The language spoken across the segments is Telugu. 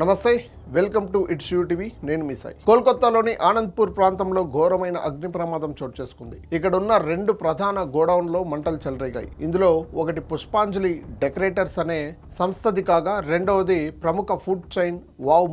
నమస్తే, welcome to it's you TV. నేను మీ సాయి. కోల్కతాలోని ఆనంద్పూర్ ప్రాంతంలో ఘోరమైన అగ్ని ప్రమాదం చోటు చేసుకుంది. ఇక్కడ ఉన్న రెండు ప్రధాన గోడౌన్లో మంటలు చెలరేగాయి. ఇందులో ఒకటి పుష్పాంజలి డెకరేటర్స్ అనే సంస్థది కాగా రెండవది ప్రముఖ ఫుడ్ చైన్ వావ్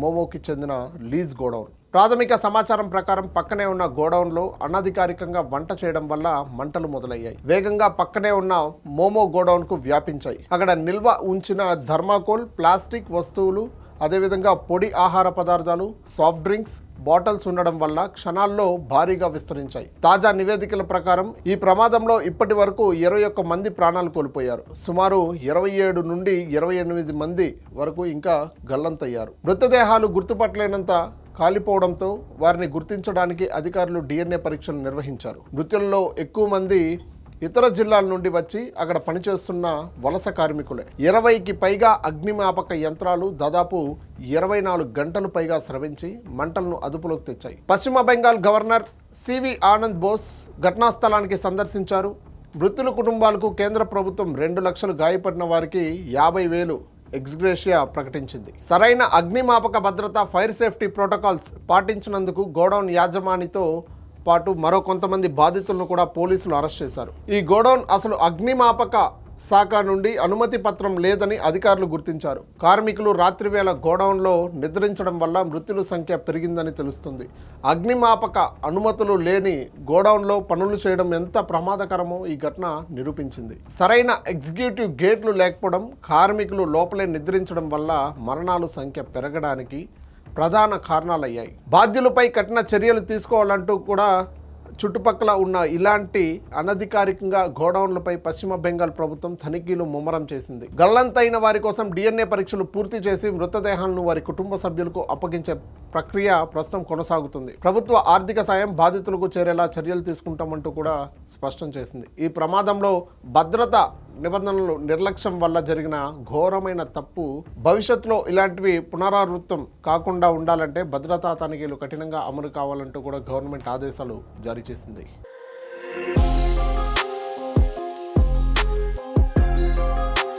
మోమోకి చెందిన లీజ్ గోడౌన్. ప్రాథమిక సమాచారం ప్రకారం పక్కనే ఉన్న గోడౌన్లో అనధికారికంగా వంట చేయడం వల్ల మంటలు మొదలయ్యాయి. వేగంగా పక్కనే ఉన్న మోమో గోడౌన్కు వ్యాపించాయి. అక్కడ నిల్వ ఉంచిన థర్మాకోల్, ప్లాస్టిక్ వస్తువులు, అదేవిధంగా పొడి ఆహార పదార్థాలు, సాఫ్ట్ డ్రింక్స్ బాటిల్స్ ఉండడం వల్ల క్షణాల్లో భారీగా విస్తరించాయి. తాజా నివేదికల ప్రకారం ఈ ప్రమాదంలో ఇప్పటి వరకు 21 మంది ప్రాణాలు కోల్పోయారు. సుమారు 27 నుండి 28 మంది వరకు ఇంకా గల్లంతయ్యారు. మృతదేహాలు గుర్తుపట్టలేనంత కాలిపోవడంతో వారిని గుర్తించడానికి అధికారులు DNA పరీక్షలు నిర్వహించారు. మృతుల్లో ఎక్కువ మంది ఇతర జిల్లాల నుండి వచ్చి అక్కడ పనిచేస్తున్న వలస కార్మికులే. 20కి పైగా అగ్నిమాపక యంత్రాలు దాదాపు 24 గంటలు పైగా స్రవించి మంటలను అదుపులోకి తెచ్చాయి. పశ్చిమ బెంగాల్ గవర్నర్ సివి ఆనంద్ బోస్ ఘటనా స్థలానికి సందర్శించారు. మృతుల కుటుంబాలకు కేంద్ర ప్రభుత్వం 2 లక్షలు, గాయపడిన వారికి 50,000 ఎక్స్గ్రేషియా ప్రకటించింది. సరైన అగ్నిమాపక భద్రత, ఫైర్ సేఫ్టీ ప్రోటోకాల్స్ పాటించినందుకు గోడౌన్ యాజమానితో పాటు మరో కొంతమంది బాధితులను కూడా పోలీసులు అరెస్ట్ చేశారు. ఈ గోడౌన్ అసలు అగ్నిమాపక శాఖ నుండి అనుమతి పత్రం లేదని అధికారులు గుర్తించారు. కార్మికులు రాత్రివేళ గోడౌన్లో నిద్రించడం వల్ల మృతుల సంఖ్య పెరిగిందని తెలుస్తుంది. అగ్నిమాపక అనుమతులు లేని గోడౌన్లో పనులు చేయడం ఎంత ప్రమాదకరమో ఈ ఘటన నిరూపించింది. సరైన ఎగ్జిక్యూటివ్ గేట్లు లేకపోవడం, కార్మికులు లోపలే నిద్రించడం వల్ల మరణాల సంఖ్య పెరగడానికి ప్రధాన కారణాలయ్యాయి. బాధ్యులపై కఠిన చర్యలు తీసుకోవాలంటూ కూడా చుట్టుపక్కల ఉన్న ఇలాంటి అనధికారికంగా గోడౌన్లపై పశ్చిమ బెంగాల్ ప్రభుత్వం తనిఖీలు ముమ్మరం చేసింది. గల్లంతైన వారి కోసం DNA పరీక్షలు పూర్తి చేసి మృతదేహాలను వారి కుటుంబ సభ్యులకు అప్పగించే ప్రక్రియ ప్రస్తుతం కొనసాగుతుంది. ప్రభుత్వ ఆర్థిక సాయం బాధితులకు చేరేలా చర్యలు తీసుకుంటామంటూ కూడా స్పష్టం చేసింది. ఈ ప్రమాదంలో భద్రత నిబంధనలు నిర్లక్ష్యం వల్ల జరిగిన ఘోరమైన తప్పు. భవిష్యత్తులో ఇలాంటివి పునరావృతం కాకుండా ఉండాలంటే భద్రతా తనిఖీలు కఠినంగా అమలు కావాలంటూ కూడా గవర్నమెంట్ ఆదేశాలు జారీ చేసింది.